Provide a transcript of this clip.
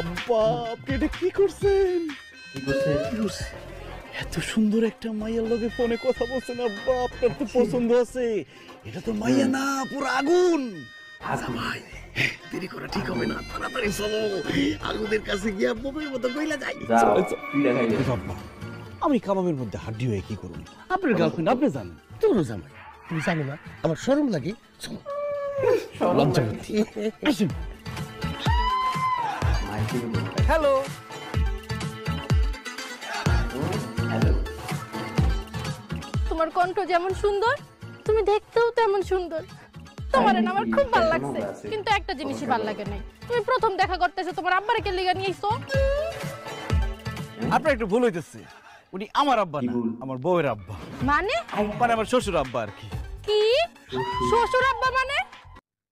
আব্বা আপনি এটা কি করছেন? এত সুন্দর একটা মাইয়ার লগে ফোনে কথা বলছেন আব্বা, আপনার তো পছন্দ আছে। এটা তো মাইয়া না, পুরো আগুন। আচ্ছা ভাই, দেরি করা ঠিক হবে না, তাড়াতাড়ি চলো, আগুনের কাছে গিয়ে বোমের মতো কইলা যাই। আব্বা, আমি কাবাবের মধ্যে হাড্ডি হয়ে কি করব? আপনার গার্লফ্রেন্ড আপনি জানেন। তোর জামাই তুমি জানো না? আমার শরম লাগে। চলো, লজ্জা করছি। আসুন। হ্যালো। তোমার কণ্ঠ যেমন সুন্দর, তুমি দেখতেও তেমন সুন্দর। তোমার না আমার খুব ভালো লাগছে, কিন্তু একটা জিনিসই ভালো লাগে নাই। তুমি প্রথম দেখা করতেছো, তোমার আব্বারে কে লিগা নিয়ে আইছো? আপনার একটু ভুল হইতেছে, উনি আমার আব্বা না, আমার বউয়ের আব্বা। মানে মানে আমার শ্বশুর আব্বা আর কি। কি শ্বশুর আব্বা মানে?